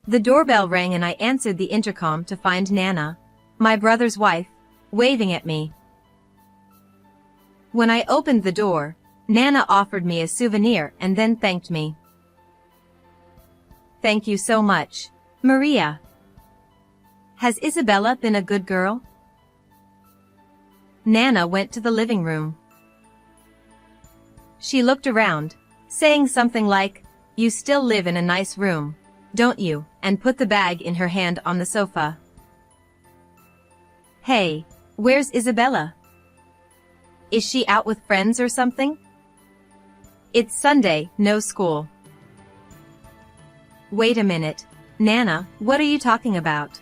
The doorbell rang and I answered the intercom to find Nana, my brother's wife, waving at me. When I opened the door, Nana offered me a souvenir and then thanked me. "Thank you so much, Maria. Has Isabella been a good girl?" Nana went to the living room. She looked around, saying something like, "You still live in a nice room, don't you?" and put the bag in her hand on the sofa. "Hey, where's Isabella? Is she out with friends or something? It's Sunday, no school." "Wait a minute, Nana, what are you talking about?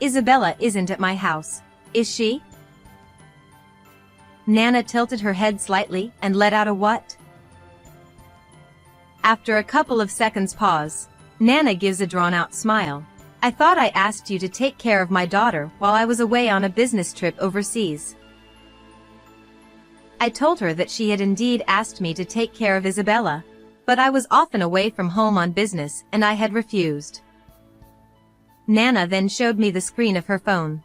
Isabella isn't at my house, is she?" Nana tilted her head slightly and let out a "what?" After a couple of seconds pause, Nana gives a drawn-out smile. "I thought I asked you to take care of my daughter while I was away on a business trip overseas." I told her that she had indeed asked me to take care of Isabella, but I was often away from home on business and I had refused. Nana then showed me the screen of her phone.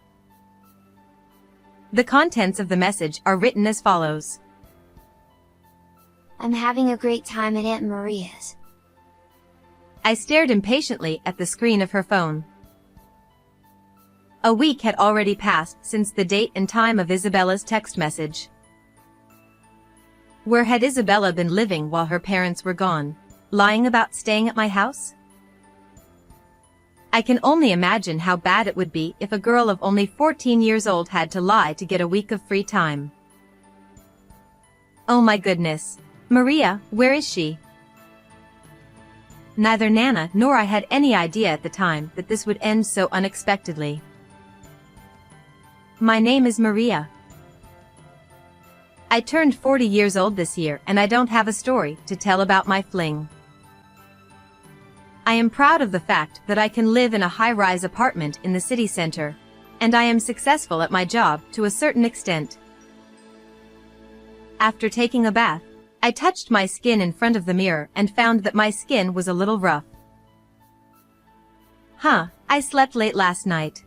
The contents of the message are written as follows. "I'm having a great time at Aunt Maria's." I stared impatiently at the screen of her phone. A week had already passed since the date and time of Isabella's text message. Where had Isabella been living while her parents were gone, lying about staying at my house? I can only imagine how bad it would be if a girl of only 14 years old had to lie to get a week of free time. Oh my goodness, Maria, where is she? Neither Nana nor I had any idea at the time that this would end so unexpectedly. My name is Maria. I turned 40 years old this year and I don't have a story to tell about my fling. I am proud of the fact that I can live in a high-rise apartment in the city center, and I am successful at my job to a certain extent. After taking a bath, I touched my skin in front of the mirror and found that my skin was a little rough. I slept late last night.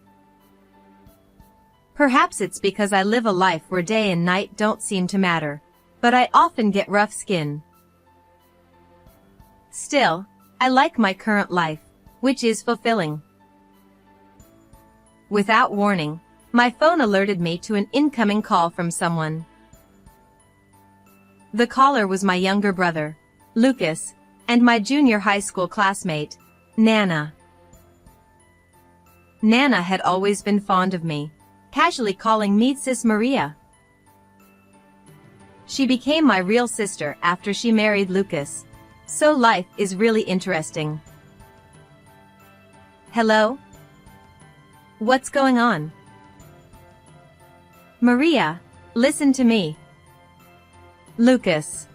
Perhaps it's because I live a life where day and night don't seem to matter, but I often get rough skin. Still, I like my current life, which is fulfilling. Without warning, my phone alerted me to an incoming call from someone. The caller was my younger brother, Lucas, and my junior high school classmate, Nana. Nana had always been fond of me, casually calling me Sis Maria. She became my real sister after she married Lucas, so life is really interesting. Hello? What's going on? Maria, listen to me. Lucas.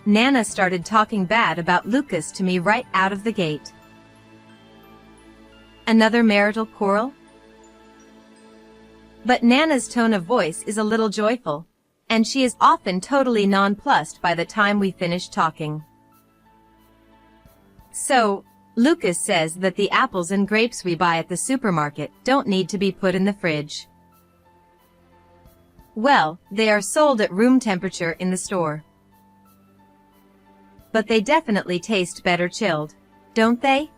Nana started talking bad about Lucas to me right out of the gate. Another marital quarrel? But Nana's tone of voice is a little joyful, and she is often totally nonplussed by the time we finish talking. So, Lucas says that the apples and grapes we buy at the supermarket don't need to be put in the fridge. Well, they are sold at room temperature in the store. But they definitely taste better chilled, don't they?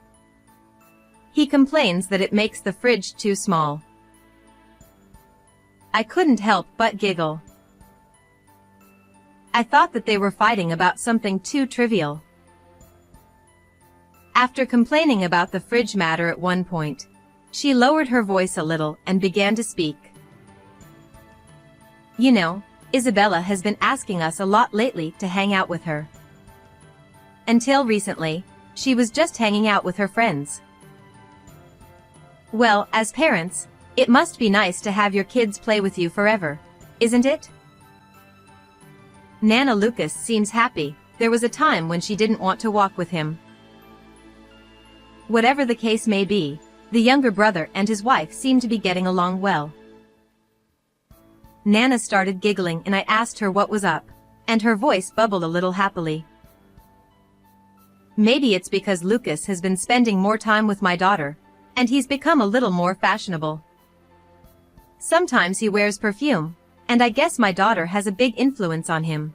He complains that it makes the fridge too small. I couldn't help but giggle. I thought that they were fighting about something too trivial. After complaining about the fridge matter at one point, she lowered her voice a little and began to speak. You know, Isabella has been asking us a lot lately to hang out with her. Until recently, she was just hanging out with her friends. Well, as parents, it must be nice to have your kids play with you forever, isn't it? Nana Lucas seems happy. There was a time when she didn't want to walk with him. Whatever the case may be, the younger brother and his wife seem to be getting along well. Nana started giggling and I asked her what was up, and her voice bubbled a little happily. Maybe it's because Lucas has been spending more time with my daughter, and he's become a little more fashionable. Sometimes he wears perfume, and I guess my daughter has a big influence on him.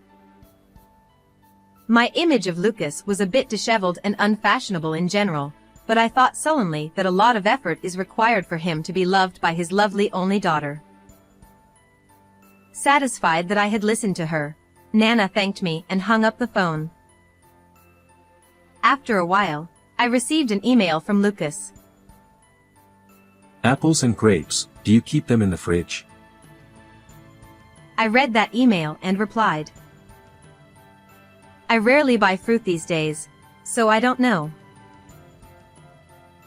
My image of Lucas was a bit disheveled and unfashionable in general, but I thought sullenly that a lot of effort is required for him to be loved by his lovely only daughter. Satisfied that I had listened to her, Nana thanked me and hung up the phone. After a while, I received an email from Lucas. Apples and grapes, do you keep them in the fridge? I read that email and replied, I rarely buy fruit these days, so I don't know.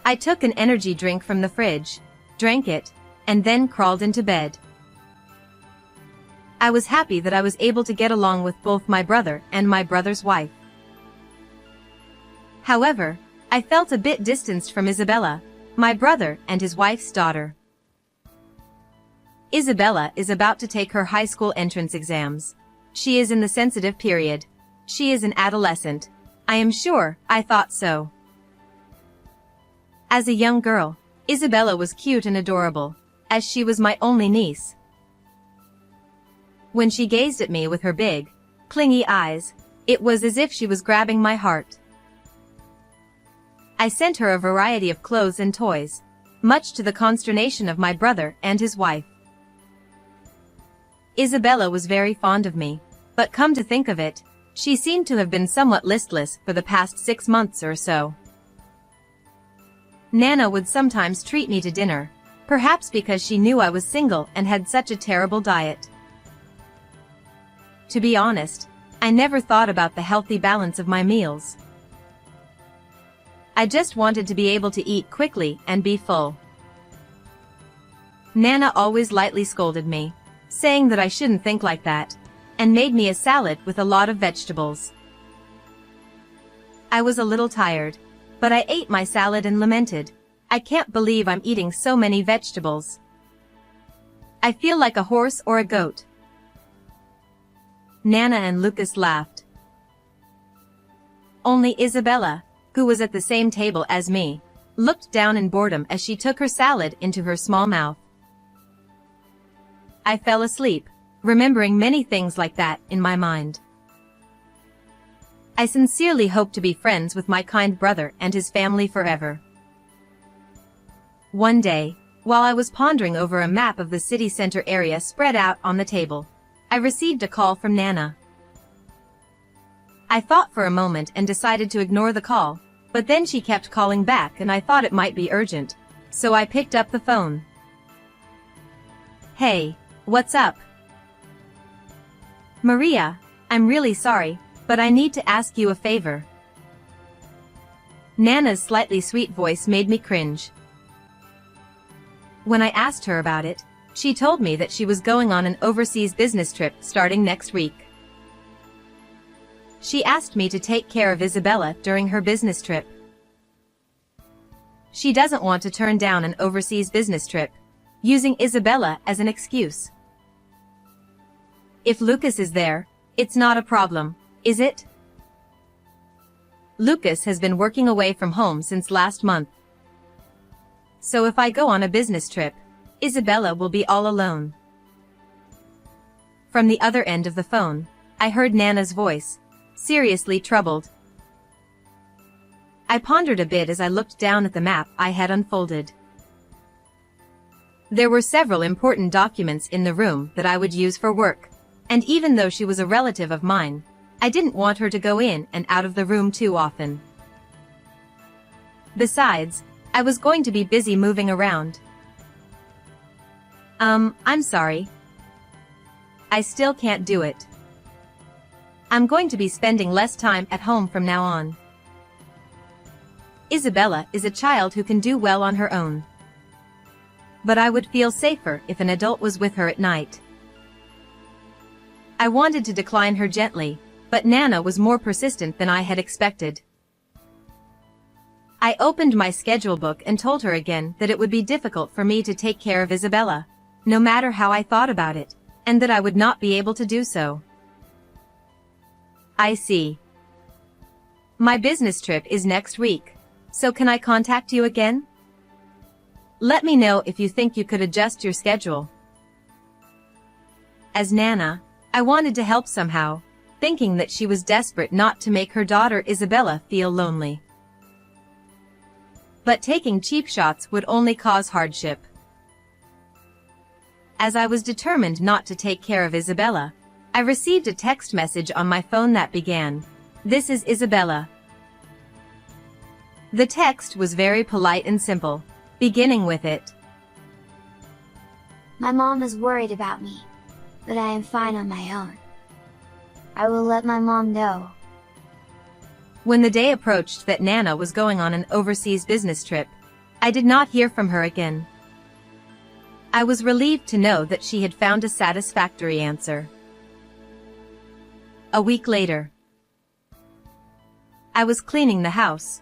I took an energy drink from the fridge, drank it, and then crawled into bed. I was happy that I was able to get along with both my brother and my brother's wife. However, I felt a bit distanced from Isabella, my brother and his wife's daughter. Isabella is about to take her high school entrance exams. She is in the sensitive period. She is an adolescent. I am sure I thought so. As a young girl, Isabella was cute and adorable, as she was my only niece. When she gazed at me with her big, clingy eyes, it was as if she was grabbing my heart. I sent her a variety of clothes and toys, much to the consternation of my brother and his wife. Isabella was very fond of me, but come to think of it, she seemed to have been somewhat listless for the past 6 months or so. Nana would sometimes treat me to dinner, perhaps because she knew I was single and had such a terrible diet. To be honest, I never thought about the healthy balance of my meals. I just wanted to be able to eat quickly and be full. Nana always lightly scolded me, saying that I shouldn't think like that, and made me a salad with a lot of vegetables. I was a little tired, but I ate my salad and lamented, I can't believe I'm eating so many vegetables. I feel like a horse or a goat. Nana and Lucas laughed. Only Isabella, who was at the same table as me, looked down in boredom as she took her salad into her small mouth. I fell asleep, remembering many things like that in my mind. I sincerely hope to be friends with my kind brother and his family forever. One day, while I was pondering over a map of the city center area spread out on the table, I received a call from Nana. I thought for a moment and decided to ignore the call, but then she kept calling back and I thought it might be urgent, so I picked up the phone. Hey, what's up? Maria, I'm really sorry, but I need to ask you a favor. Nana's slightly sweet voice made me cringe. When I asked her about it, she told me that she was going on an overseas business trip starting next week. She asked me to take care of Isabella during her business trip. She doesn't want to turn down an overseas business trip, using Isabella as an excuse. If Lucas is there, it's not a problem, is it? Lucas has been working away from home since last month. So if I go on a business trip, Isabella will be all alone. From the other end of the phone, I heard Nana's voice, seriously troubled. I pondered a bit as I looked down at the map I had unfolded. There were several important documents in the room that I would use for work, and even though she was a relative of mine, I didn't want her to go in and out of the room too often. Besides, I was going to be busy moving around. I'm sorry. I still can't do it. I'm going to be spending less time at home from now on. Isabella is a child who can do well on her own. But I would feel safer if an adult was with her at night. I wanted to decline her gently, but Nana was more persistent than I had expected. I opened my schedule book and told her again that it would be difficult for me to take care of Isabella, no matter how I thought about it, and that I would not be able to do so. I see. My business trip is next week, so can I contact you again? Let me know if you think you could adjust your schedule. As Nana, I wanted to help somehow, thinking that she was desperate not to make her daughter Isabella feel lonely. But taking cheap shots would only cause hardship. As I was determined not to take care of Isabella, I received a text message on my phone that began, "This is Isabella." The text was very polite and simple, beginning with it. My mom is worried about me, but I am fine on my own. I will let my mom know. When the day approached that Nana was going on an overseas business trip, I did not hear from her again. I was relieved to know that she had found a satisfactory answer. A week later, I was cleaning the house.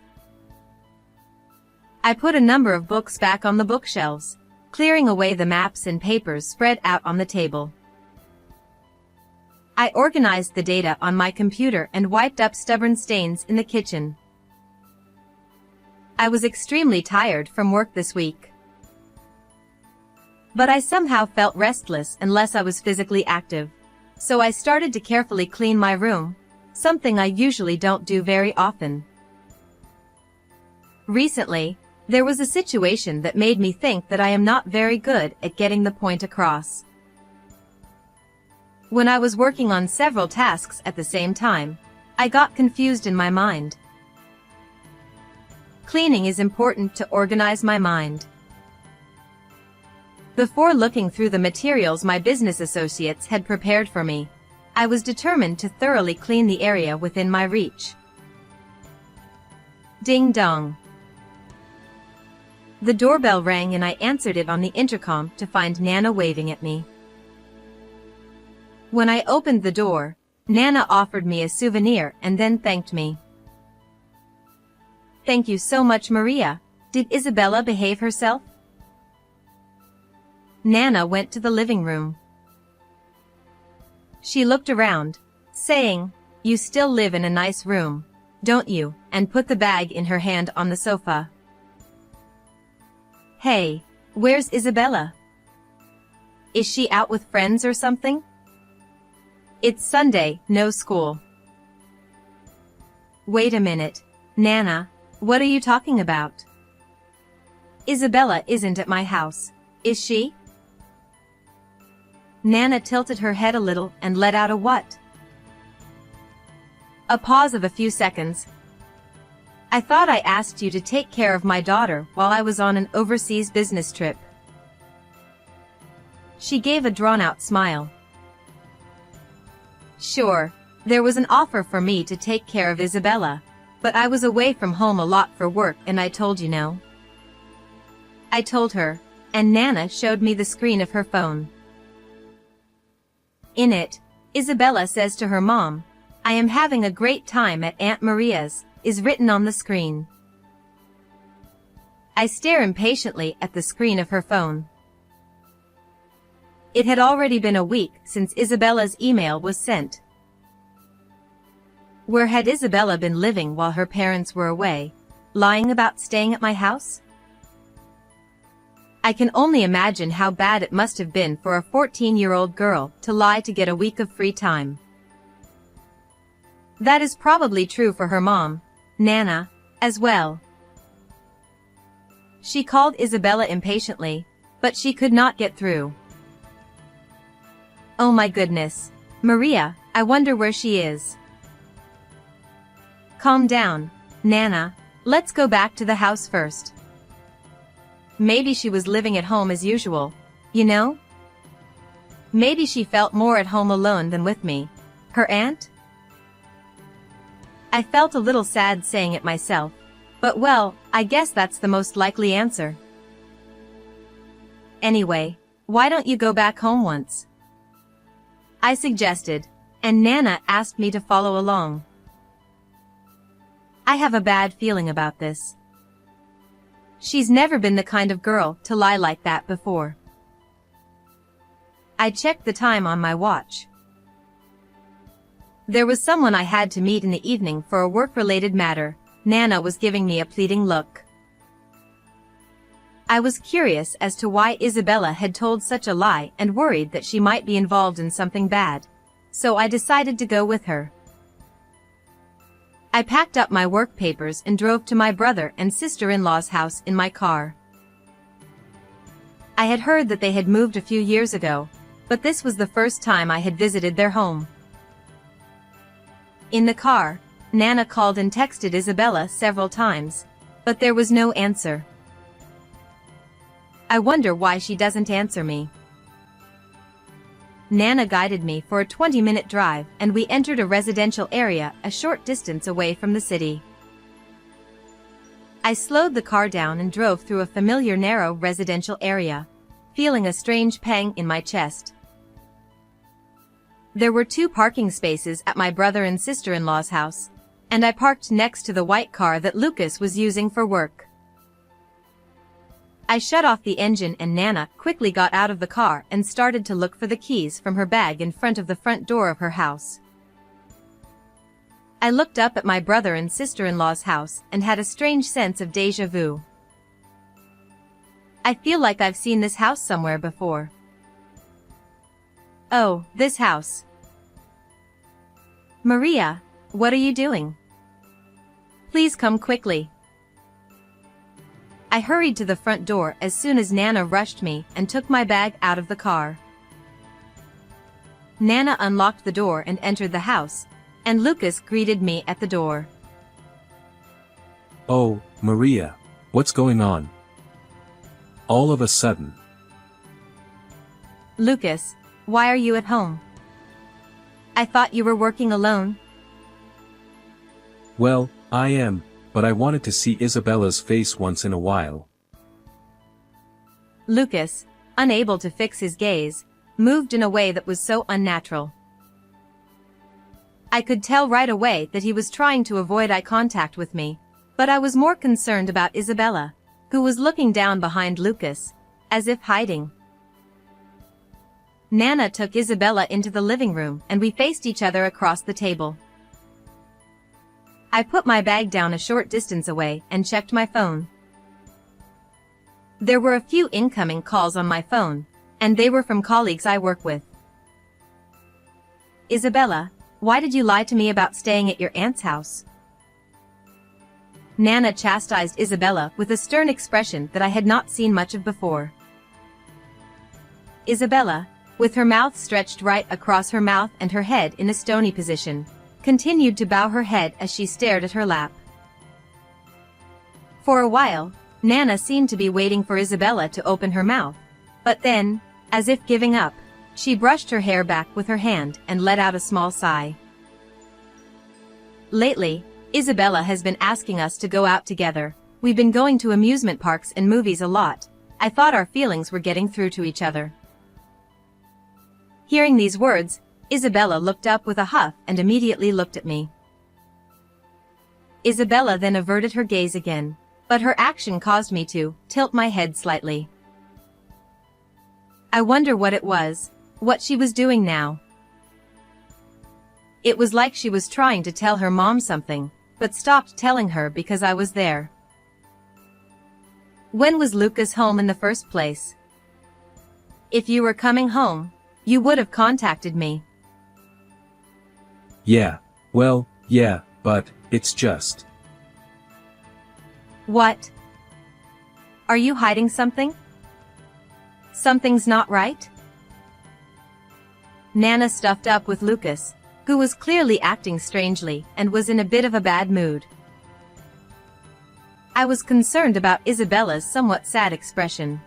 I put a number of books back on the bookshelves, clearing away the maps and papers spread out on the table. I organized the data on my computer and wiped up stubborn stains in the kitchen. I was extremely tired from work this week. But I somehow felt restless unless I was physically active, so I started to carefully clean my room, something I usually don't do very often. Recently, there was a situation that made me think that I am not very good at getting the point across. When I was working on several tasks at the same time, I got confused in my mind. Cleaning is important to organize my mind. Before looking through the materials my business associates had prepared for me, I was determined to thoroughly clean the area within my reach. Ding dong. The doorbell rang and I answered it on the intercom to find Nana waving at me. When I opened the door, Nana offered me a souvenir and then thanked me. "Thank you so much, Maria. Did Isabella behave herself?" Nana went to the living room. She looked around, saying, "You still live in a nice room, don't you?" and put the bag in her hand on the sofa. "Hey, where's Isabella? Is she out with friends or something? It's Sunday, no school." "Wait a minute, Nana, what are you talking about? Isabella isn't at my house, is she?" Nana tilted her head a little and let out a what? A pause of a few seconds. "I thought I asked you to take care of my daughter while I was on an overseas business trip." She gave a drawn-out smile. "Sure, there was an offer for me to take care of Isabella, but I was away from home a lot for work and I told you no." I told her, and Nana showed me the screen of her phone. In it, Isabella says to her mom, "I am having a great time at Aunt Maria's," is written on the screen. I stare impatiently at the screen of her phone. It had already been a week since Isabella's email was sent. Where had Isabella been living while her parents were away, lying about staying at my house? I can only imagine how bad it must have been for a 14-year-old girl to lie to get a week of free time. That is probably true for her mom, Nana, as well. She called Isabella impatiently, but she could not get through. "Oh my goodness, Maria, I wonder where she is." "Calm down, Nana, let's go back to the house first. Maybe she was living at home as usual, you know? Maybe she felt more at home alone than with me, her aunt?" I felt a little sad saying it myself, but well, I guess that's the most likely answer. "Anyway, why don't you go back home once?" I suggested, and Nana asked me to follow along. I have a bad feeling about this. She's never been the kind of girl to lie like that before. I checked the time on my watch. There was someone I had to meet in the evening for a work-related matter. Nana was giving me a pleading look. I was curious as to why Isabella had told such a lie and worried that she might be involved in something bad. So I decided to go with her. I packed up my work papers and drove to my brother and sister-in-law's house in my car. I had heard that they had moved a few years ago, but this was the first time I had visited their home. In the car, Nana called and texted Isabella several times, but there was no answer. I wonder why she doesn't answer me. Nana guided me for a 20-minute drive and we entered a residential area a short distance away from the city. I slowed the car down and drove through a familiar narrow residential area, feeling a strange pang in my chest. There were 2 parking spaces at my brother and sister-in-law's house, and I parked next to the white car that Lucas was using for work. I shut off the engine and Nana quickly got out of the car and started to look for the keys from her bag in front of the front door of her house. I looked up at my brother and sister-in-law's house and had a strange sense of déjà vu. I feel like I've seen this house somewhere before. Oh, this house. Maria, what are you doing? Please come quickly. I hurried to the front door as soon as Nana rushed me and took my bag out of the car. Nana unlocked the door and entered the house, and Lucas greeted me at the door. Oh, Maria, what's going on? All of a sudden. Lucas, why are you at home? I thought you were working alone. Well, I am, but I wanted to see Isabella's face once in a while. Lucas, unable to fix his gaze, moved in a way that was so unnatural. I could tell right away that he was trying to avoid eye contact with me, but I was more concerned about Isabella, who was looking down behind Lucas, as if hiding. Nana took Isabella into the living room and we faced each other across the table. I put my bag down a short distance away and checked my phone. There were a few incoming calls on my phone, and they were from colleagues I work with. Isabella, why did you lie to me about staying at your aunt's house? Nana chastised Isabella with a stern expression that I had not seen much of before. Isabella, with her mouth stretched right across her mouth and her head in a stony position, continued to bow her head as she stared at her lap. For a while, Nana seemed to be waiting for Isabella to open her mouth, but then, as if giving up, she brushed her hair back with her hand and let out a small sigh. Lately, Isabella has been asking us to go out together. We've been going to amusement parks and movies a lot. I thought our feelings were getting through to each other. Hearing these words, Isabella looked up with a huff and immediately looked at me. Isabella then averted her gaze again, but her action caused me to tilt my head slightly. I wonder what it was, what she was doing now. It was like she was trying to tell her mom something, but stopped telling her because I was there. When was Lucas home in the first place? If you were coming home, you would have contacted me. Yeah, well, yeah, but it's just. What? Are you hiding something? Something's not right? Nana stuffed up with Lucas, who was clearly acting strangely and was in a bit of a bad mood. I was concerned about Isabella's somewhat sad expression.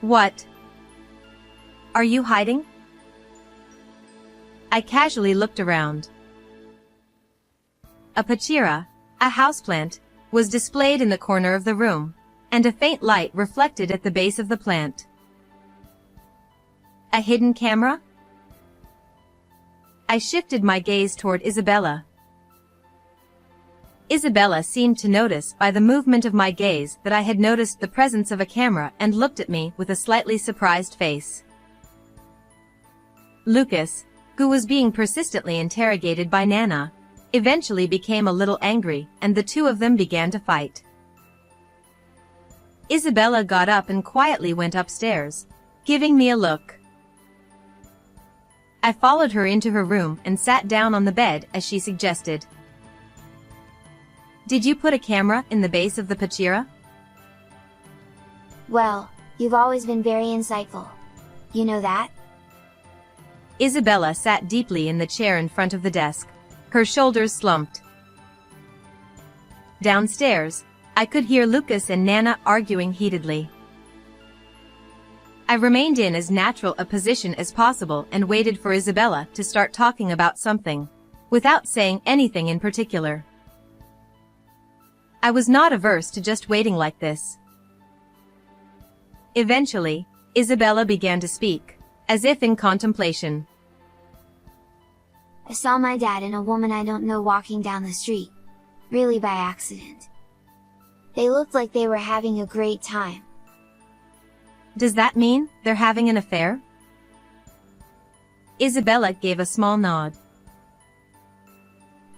What? Are you hiding? I casually looked around. A pachira, a houseplant, was displayed in the corner of the room, and a faint light reflected at the base of the plant. A hidden camera? I shifted my gaze toward Isabella. Isabella seemed to notice by the movement of my gaze that I had noticed the presence of a camera and looked at me with a slightly surprised face. Lucas, who was being persistently interrogated by Nana, eventually became a little angry, and the two of them began to fight. Isabella got up and quietly went upstairs, giving me a look. I followed her into her room and sat down on the bed as she suggested. "Did you put a camera in the base of the Pachira?" Well, you've always been very insightful. You know that? Isabella sat deeply in the chair in front of the desk, her shoulders slumped. Downstairs, I could hear Lucas and Nana arguing heatedly. I remained in as natural a position as possible and waited for Isabella to start talking about something, without saying anything in particular. I was not averse to just waiting like this. Eventually, Isabella began to speak, as if in contemplation. I saw my dad and a woman I don't know walking down the street, really by accident. They looked like they were having a great time. Does that mean they're having an affair? Isabella gave a small nod.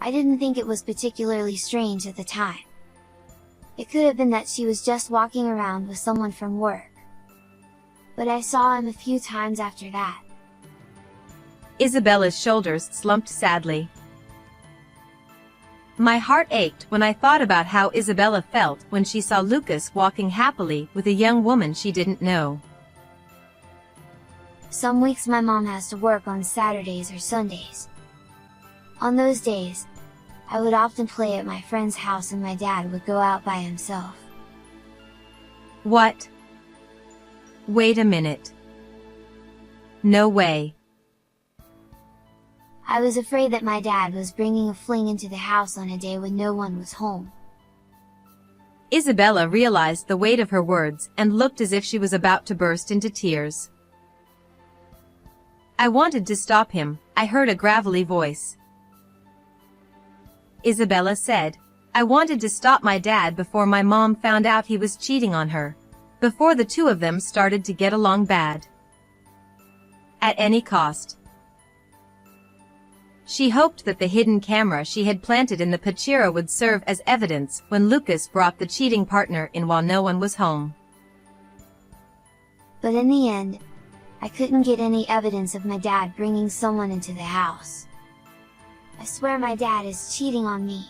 I didn't think it was particularly strange at the time. It could have been that she was just walking around with someone from work. But I saw him a few times after that. Isabella's shoulders slumped sadly. My heart ached when I thought about how Isabella felt when she saw Lucas walking happily with a young woman she didn't know. Some weeks my mom has to work on Saturdays or Sundays. On those days, I would often play at my friend's house and my dad would go out by himself. What? Wait a minute. No way. I was afraid that my dad was bringing a fling into the house on a day when no one was home. Isabella realized the weight of her words and looked as if she was about to burst into tears. I wanted to stop him. I heard a gravelly voice. Isabella said, "I wanted to stop my dad before my mom found out he was cheating on her, before the two of them started to get along bad. At any cost." She hoped that the hidden camera she had planted in the Pachira would serve as evidence when Lucas brought the cheating partner in while no one was home. But in the end, I couldn't get any evidence of my dad bringing someone into the house. I swear my dad is cheating on me.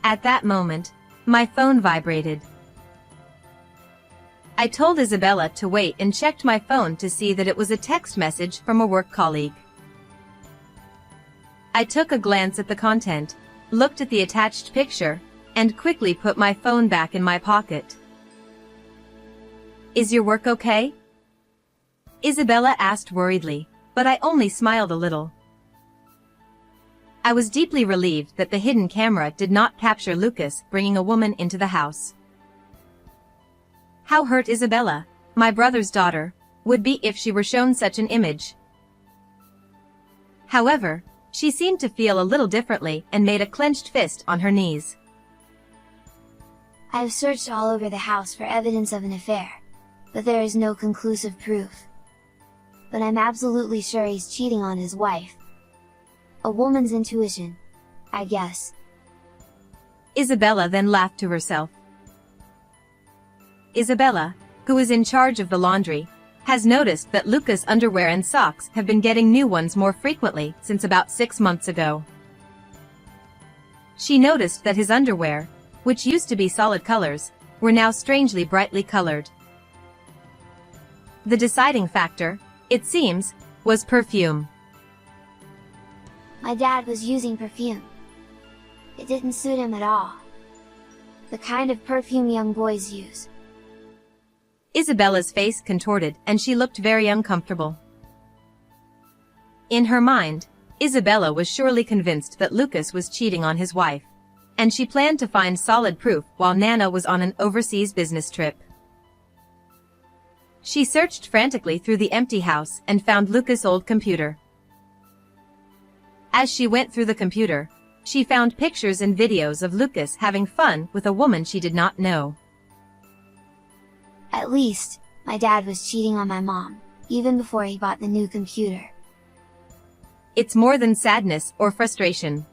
At that moment, my phone vibrated. I told Isabella to wait and checked my phone to see that it was a text message from a work colleague. I took a glance at the content, looked at the attached picture, and quickly put my phone back in my pocket. "Is your work okay?" Isabella asked worriedly, but I only smiled a little. I was deeply relieved that the hidden camera did not capture Lucas bringing a woman into the house. How hurt Isabella, my brother's daughter, would be if she were shown such an image. However, she seemed to feel a little differently and made a clenched fist on her knees. I have searched all over the house for evidence of an affair, but there is no conclusive proof. But I'm absolutely sure he's cheating on his wife. A woman's intuition, I guess. Isabella then laughed to herself. Isabella, who is in charge of the laundry, has noticed that Lucas' underwear and socks have been getting new ones more frequently since about 6 months ago. She noticed that his underwear, which used to be solid colors, were now strangely brightly colored. The deciding factor, it seems, was perfume. My dad was using perfume. It didn't suit him at all. The kind of perfume young boys use. Isabella's face contorted and she looked very uncomfortable. In her mind, Isabella was surely convinced that Lucas was cheating on his wife, and she planned to find solid proof while Nana was on an overseas business trip. She searched frantically through the empty house and found Lucas' old computer. As she went through the computer, she found pictures and videos of Lucas having fun with a woman she did not know. At least, my dad was cheating on my mom, even before he bought the new computer. it's more than sadness or frustration.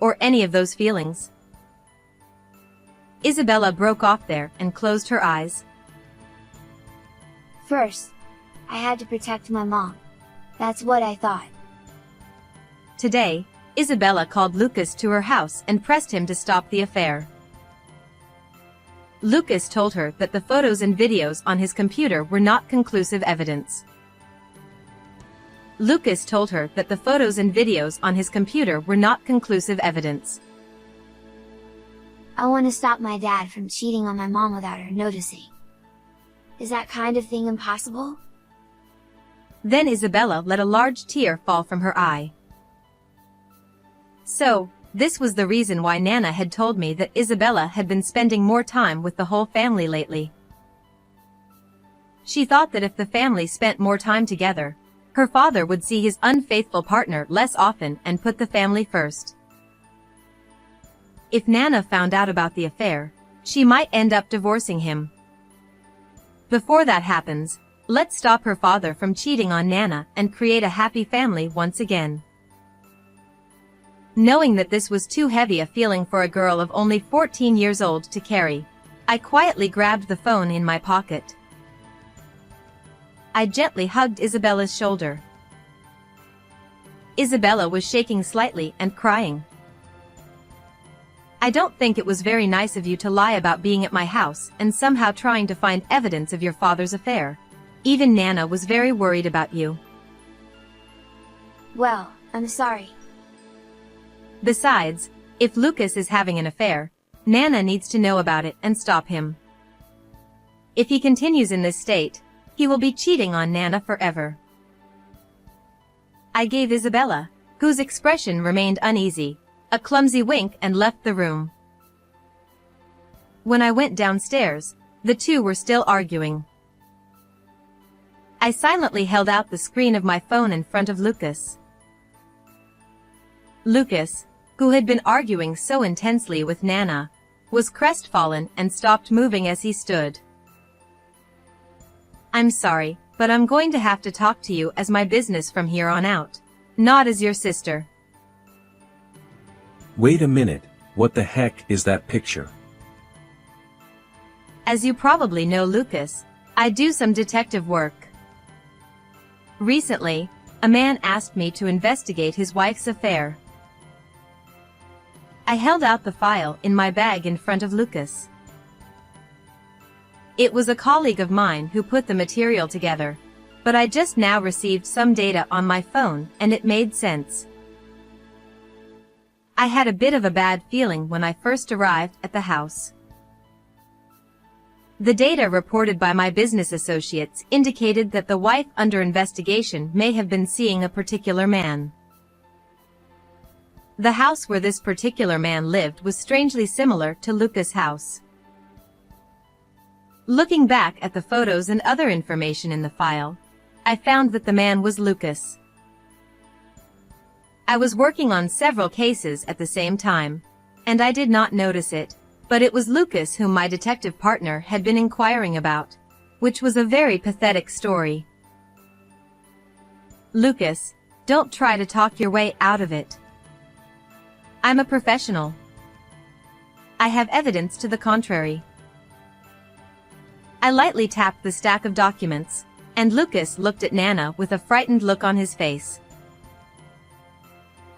Or any of those feelings. Isabella broke off there and closed her eyes. First, I had to protect my mom. That's what I thought. Today, Isabella called Lucas to her house and pressed him to stop the affair. Lucas told her that the photos and videos on his computer were not conclusive evidence. Lucas told her that the photos and videos on his computer were not conclusive evidence. I want to stop my dad from cheating on my mom without her noticing. Is that kind of thing impossible? Then Isabella let a large tear fall from her eye. So, this was the reason why Nana had told me that Isabella had been spending more time with the whole family lately. She thought that if the family spent more time together, her father would see his unfaithful partner less often and put the family first. If Nana found out about the affair, she might end up divorcing him. Before that happens, let's stop her father from cheating on Nana and create a happy family once again. Knowing that this was too heavy a feeling for a girl of only 14 years old to carry, I quietly grabbed the phone in my pocket. I gently hugged Isabella's shoulder. Isabella was shaking slightly and crying. I don't think it was very nice of you to lie about being at my house and somehow trying to find evidence of your father's affair. Even Nana was very worried about you. Well, I'm sorry. Besides, if Lucas is having an affair, Nana needs to know about it and stop him. If he continues in this state, he will be cheating on Nana forever. I gave Isabella, whose expression remained uneasy, a clumsy wink and left the room. When I went downstairs, the two were still arguing. I silently held out the screen of my phone in front of Lucas. Lucas, who had been arguing so intensely with Nana, was crestfallen and stopped moving as he stood. I'm sorry, but I'm going to have to talk to you as my business from here on out, not as your sister. Wait a minute, what the heck is that picture? As you probably know, Lucas, I do some detective work. Recently, a man asked me to investigate his wife's affair. I held out the file in my bag in front of Lucas. It was a colleague of mine who put the material together, but I just now received some data on my phone and it made sense. I had a bit of a bad feeling when I first arrived at the house. The data reported by my business associates indicated that the wife under investigation may have been seeing a particular man. The house where this particular man lived was strangely similar to Lucas' house. Looking back at the photos and other information in the file, I found that the man was Lucas. I was working on several cases at the same time, and I did not notice it, but it was Lucas whom my detective partner had been inquiring about, which was a very pathetic story. Lucas, don't try to talk your way out of it. I'm a professional. I have evidence to the contrary. I lightly tapped the stack of documents, and Lucas looked at Nana with a frightened look on his face.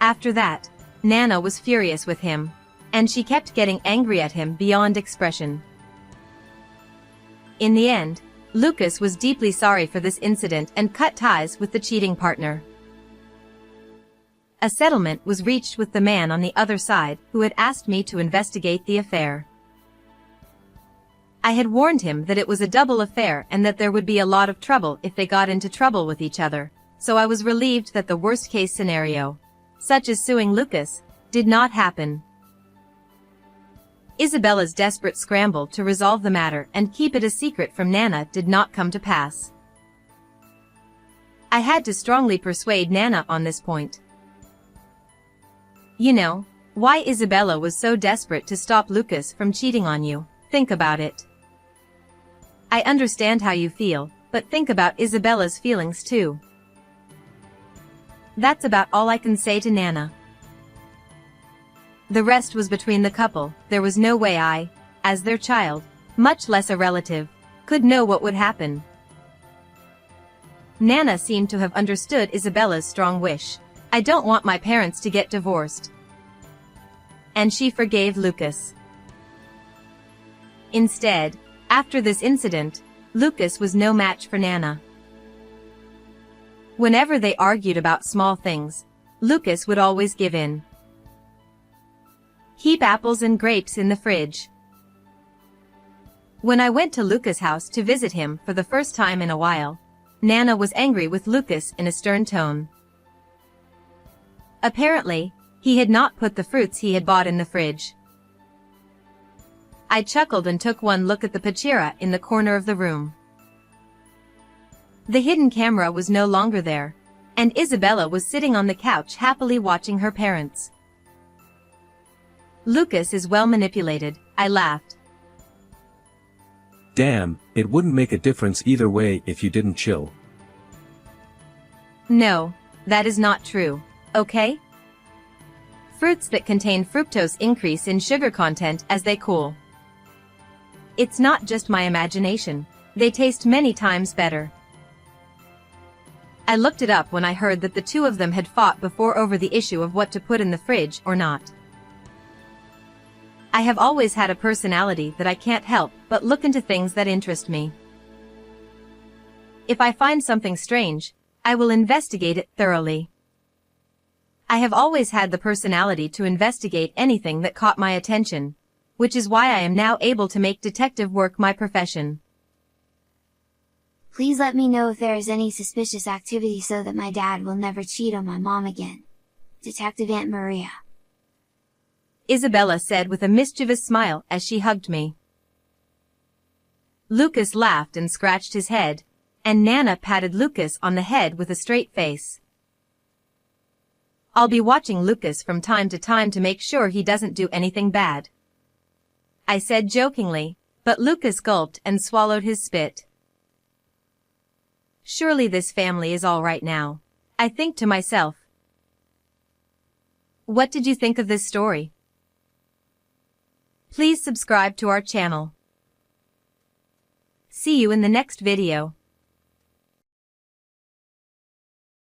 After that, Nana was furious with him, and she kept getting angry at him beyond expression. In the end, Lucas was deeply sorry for this incident and cut ties with the cheating partner. A settlement was reached with the man on the other side who had asked me to investigate the affair. I had warned him that it was a double affair and that there would be a lot of trouble if they got into trouble with each other, so I was relieved that the worst-case scenario, such as suing Lucas, did not happen. Isabella's desperate scramble to resolve the matter and keep it a secret from Nana did not come to pass. I had to strongly persuade Nana on this point. You know, why Isabella was so desperate to stop Lucas from cheating on you, think about it. I understand how you feel, but think about Isabella's feelings too. That's about all I can say to Nana. The rest was between the couple. There was no way I, as their child, much less a relative, could know what would happen. Nana seemed to have understood Isabella's strong wish. I don't want my parents to get divorced. And she forgave Lucas. Instead, after this incident, Lucas was no match for Nana. Whenever they argued about small things, Lucas would always give in. Keep apples and grapes in the fridge. When I went to Lucas' house to visit him for the first time in a while, Nana was angry with Lucas in a stern tone. Apparently, he had not put the fruits he had bought in the fridge. I chuckled and took one look at the pachira in the corner of the room. The hidden camera was no longer there, and Isabella was sitting on the couch happily watching her parents. Lucas is well manipulated, I laughed. Damn, it wouldn't make a difference either way if you didn't chill. No, that is not true, okay? Fruits that contain fructose increase in sugar content as they cool. It's not just my imagination, they taste many times better. I looked it up when I heard that the two of them had fought before over the issue of what to put in the fridge or not. I have always had a personality that I can't help but look into things that interest me. If I find something strange, I will investigate it thoroughly. I have always had the personality to investigate anything that caught my attention, which is why I am now able to make detective work my profession. Please let me know if there is any suspicious activity so that my dad will never cheat on my mom again. Detective Aunt Maria. Isabella said with a mischievous smile as she hugged me. Lucas laughed and scratched his head, and Nana patted Lucas on the head with a straight face. I'll be watching Lucas from time to time to make sure he doesn't do anything bad, I said jokingly, but Lucas gulped and swallowed his spit. Surely this family is all right now, I think to myself. What did you think of this story? Please subscribe to our channel. See you in the next video.